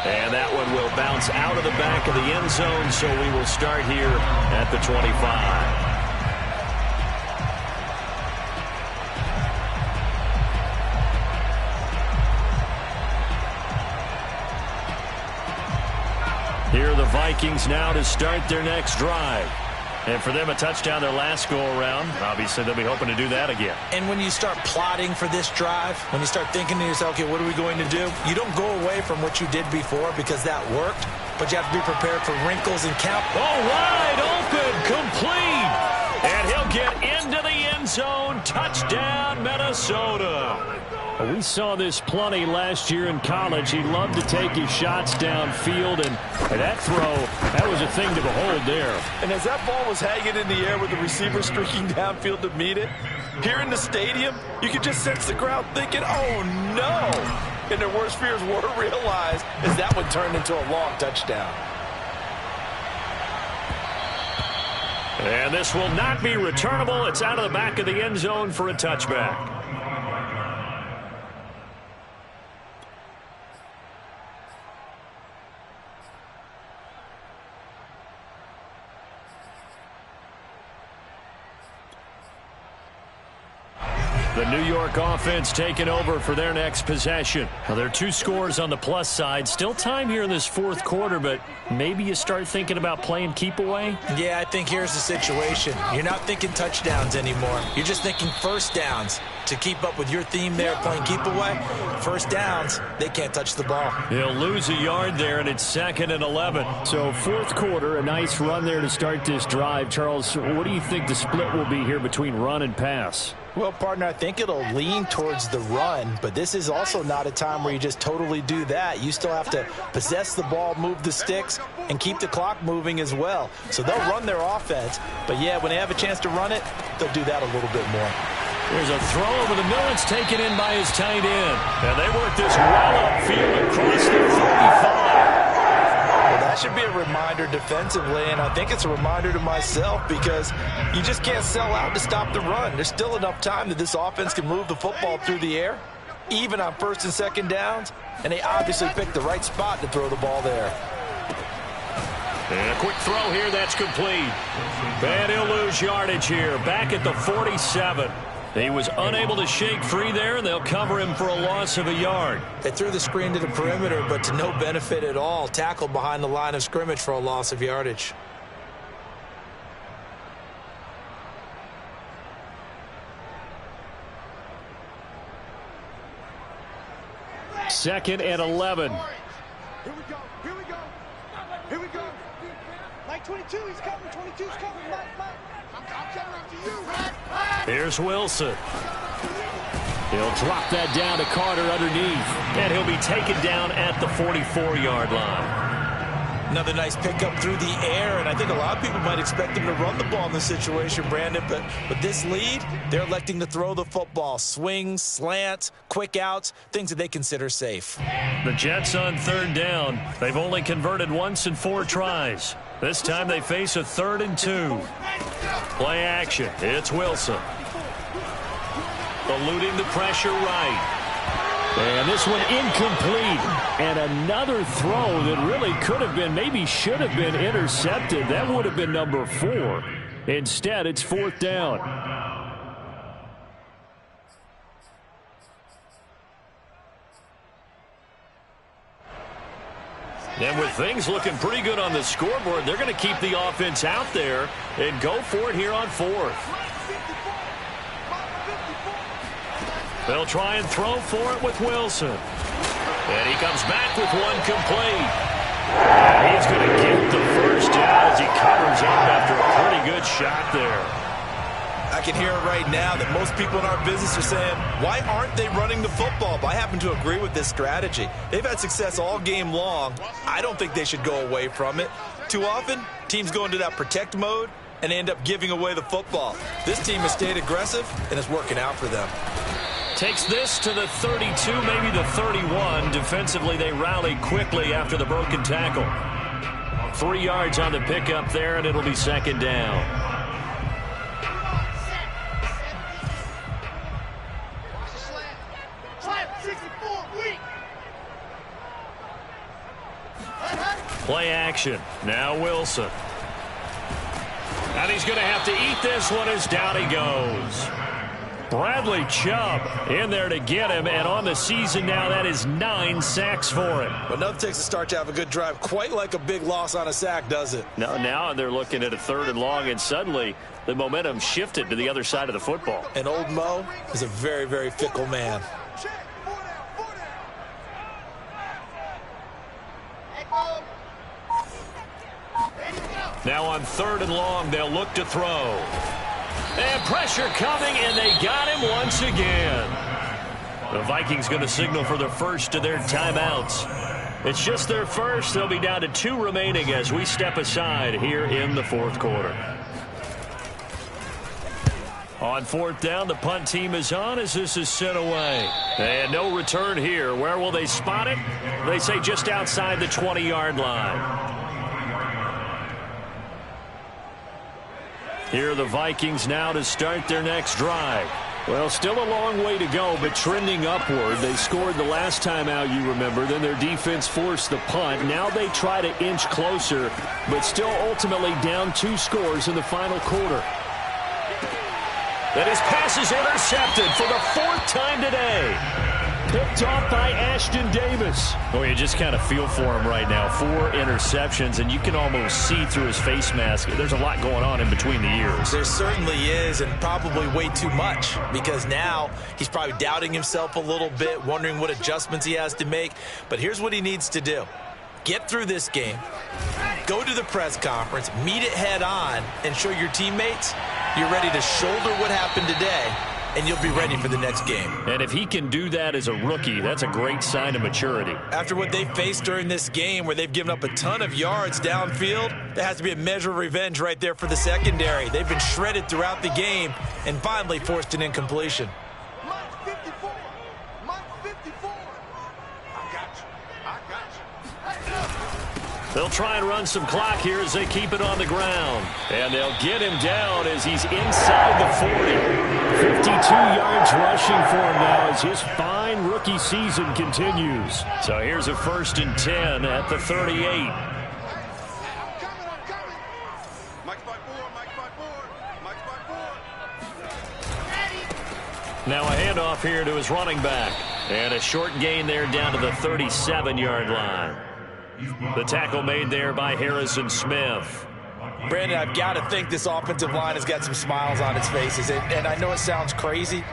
And that one will bounce out of the back of the end zone, so we will start here at the 25. Here are the Vikings now to start their next drive. And for them, a touchdown their last go-around. Obviously, they'll be hoping to do that again. And when you start plotting for this drive, when you start thinking to yourself, okay, what are we going to do? You don't go away from what you did before because that worked, but you have to be prepared for wrinkles and count. Oh, wide open, complete. And he'll get into the end zone. Touchdown, Minnesota. We saw this plenty last year in college. He loved to take his shots downfield, and that throw, that was a thing to behold there. And as that ball was hanging in the air with the receiver streaking downfield to meet it, here in the stadium, you could just sense the crowd thinking, oh, no. And their worst fears were realized as that one turned into a long touchdown. And this will not be returnable. It's out of the back of the end zone for a touchback. The New York offense taking over for their next possession. Now, there are 2 scores on the plus side. Still time here in this 4th quarter, but maybe you start thinking about playing keep away? Yeah, I think here's the situation. You're not thinking touchdowns anymore. You're just thinking first downs. To keep up with your theme there, playing keep away, first downs, they can't touch the ball. He'll lose a yard there, and it's 2nd and 11. So 4th quarter, a nice run there to start this drive. Charles, what do you think the split will be here between run and pass? Well, partner, I think it'll lean towards the run, but this is also not a time where you just totally do that. You still have to possess the ball, move the sticks, and keep the clock moving as well. So they'll run their offense, but yeah, when they have a chance to run it, they'll do that a little bit more. There's a throw over the middle. It's taken in by his tight end. And they work this well upfield across the 35. Well, That should be a reminder defensively, and I think it's a reminder to myself because you just can't sell out to stop the run. There's still enough time that this offense can move the football through the air, even on first and second downs, and they obviously picked the right spot to throw the ball there. And a quick throw here that's complete. And he'll lose yardage here, back at the 47. He was unable to shake free there, and they'll cover him for a loss of a yard. They threw the screen to the perimeter, but to no benefit at all. Tackled behind the line of scrimmage for a loss of yardage. Second and 11. Here we go. Here we go. Here we go. Mike 22, he's coming. 22's coming. Mike. I'm coming up to you, Mike. Here's Wilson. He'll drop that down to Carter underneath, and he'll be taken down at the 44-yard line. Another nice pickup through the air, and I think a lot of people might expect them to run the ball in this situation, Brandon, but with this lead, they're electing to throw the football. Swings, slants, quick outs, things that they consider safe. The Jets on third down. They've only converted once in 4 tries. This time they face a 3rd and 2. Play action. It's Wilson. Eluding the pressure right. And this one incomplete. And another throw that really could have been, maybe should have been intercepted. That would have been number 4. Instead, it's 4th down. And with things looking pretty good on the scoreboard, they're going to keep the offense out there and go for it here on 4th. They'll try and throw for it with Wilson. And he comes back with one complete. And he's going to get the first down as he covers up after a pretty good shot there. I can hear it right now that most people in our business are saying, why aren't they running the football? But I happen to agree with this strategy. They've had success all game long. I don't think they should go away from it. Too often, teams go into that protect mode and end up giving away the football. This team has stayed aggressive, and it's working out for them. Takes this to the 32, maybe the 31. Defensively, they rally quickly after the broken tackle. 3 yards on the pickup there, and it'll be 2nd down. Play action. Now Wilson. And he's going to have to eat this one as down he goes. Bradley Chubb in there to get him, and on the season now, that is 9 sacks for him. But nothing takes a start to have a good drive quite like a big loss on a sack, does it? No, now they're looking at a 3rd and long, and suddenly the momentum shifted to the other side of the football. And old Mo is a very, very fickle man. Now on 3rd and long, they'll look to throw. And pressure coming, and they got him once again. The Vikings going to signal for the first of their timeouts. It's just their first. They'll be down to 2 remaining as we step aside here in the 4th quarter. On 4th down, the punt team is on as this is sent away. And no return here. Where will they spot it? They say just outside the 20-yard line. Here are the Vikings now to start their next drive. Well, still a long way to go, but trending upward. They scored the last time out, you remember. Then their defense forced the punt. Now they try to inch closer, but still ultimately down 2 scores in the final quarter. And his pass is intercepted for the 4th time today. Picked off by Ashton Davis. Oh, you just kind of feel for him right now. 4 interceptions, and you can almost see through his face mask. There's a lot going on in between the ears. There certainly is, and probably way too much, because now he's probably doubting himself a little bit, wondering what adjustments he has to make. But here's what he needs to do. Get through this game, go to the press conference, meet it head on, and show your teammates you're ready to shoulder what happened today, and you'll be ready for the next game. And if he can do that as a rookie, that's a great sign of maturity. After what they faced during this game where they've given up a ton of yards downfield, there has to be a measure of revenge right there for the secondary. They've been shredded throughout the game and finally forced an incompletion. Mike 54. Mike 54. I got you. They'll try and run some clock here as they keep it on the ground. And they'll get him down as he's inside the 40. 52 yards rushing for him now as his fine rookie season continues. So here's a 1st and 10 at the 38. Now a handoff here to his running back. And a short gain there down to the 37-yard line. The tackle made there by Harrison Smith. Brandon, I've got to think this offensive line has got some smiles on its faces. And I know it sounds crazy,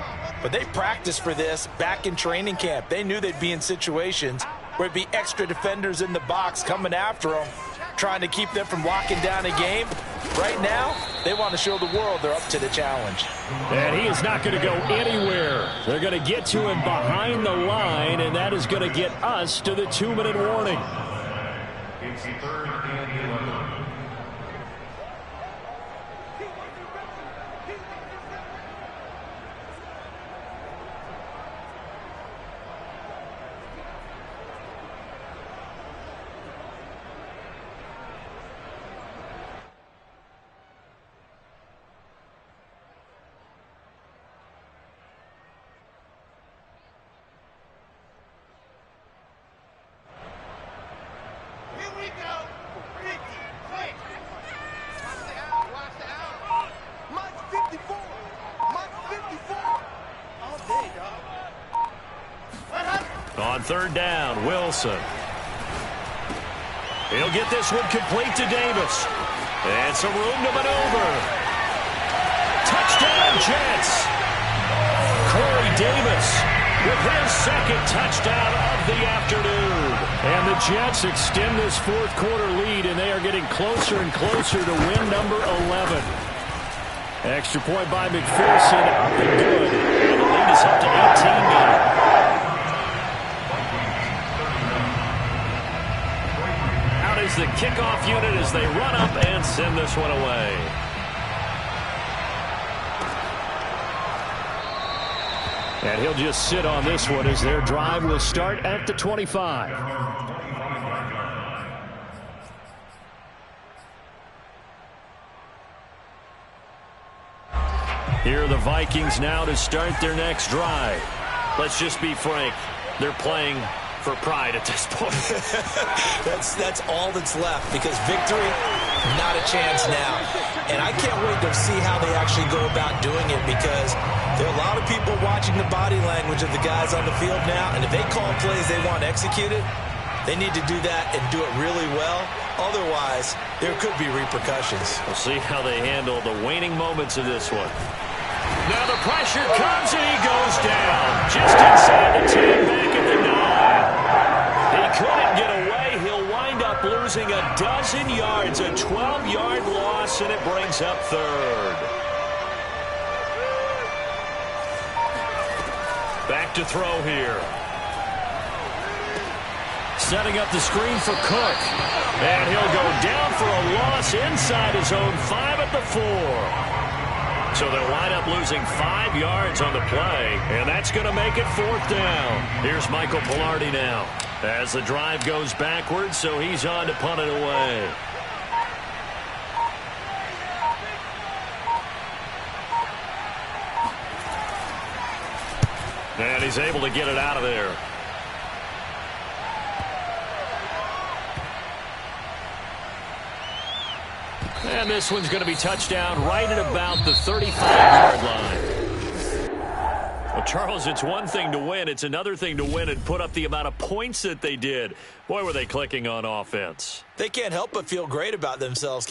but they practiced for this back in training camp. They knew they'd be in situations where it'd be extra defenders in the box coming after them, trying to keep them from locking down a game. Right now, they want to show the world they're up to the challenge. And he is not going to go anywhere. They're going to get to him behind the line, and that is going to get us to the 2-minute warning. It's 3rd and 11. On 3rd down, Wilson. He'll get this one complete to Davis. And some room to maneuver. Touchdown, Jets. Corey Davis with his 2nd touchdown of the afternoon. And the Jets extend this 4th quarter lead, and they are getting closer and closer to win number 11. Extra point by McPherson, up and good. And the lead is up to 18 now. Out is the kickoff unit as they run up and send this one away. And he'll just sit on this one as their drive will start at the 25. Here are the Vikings now to start their next drive. Let's just be frank. They're playing for pride at this point. That's all that's left, because victory, not a chance now. And I can't wait to see how they actually go about doing it, because there are a lot of people watching the body language of the guys on the field now, and if they call plays they want executed, they need to do that and do it really well. Otherwise, there could be repercussions. We'll see how they handle the waning moments of this one. Now the pressure comes and he goes down. Just inside the 10, back at the 9. He couldn't get away. He'll wind up losing a dozen yards. A 12-yard loss, and it brings up 3rd. Back to throw here. Setting up the screen for Cook. And he'll go down for a loss inside his own 5 at the 4. So they'll wind up losing 5 yards on the play, and that's going to make it 4th down. Here's Michael Pilardi now as the drive goes backwards, so he's on to punt it away. And he's able to get it out of there. And this one's going to be touchdown right at about the 35-yard line. Well, Charles, it's one thing to win. It's another thing to win and put up the amount of points that they did. Boy, were they clicking on offense. They can't help but feel great about themselves.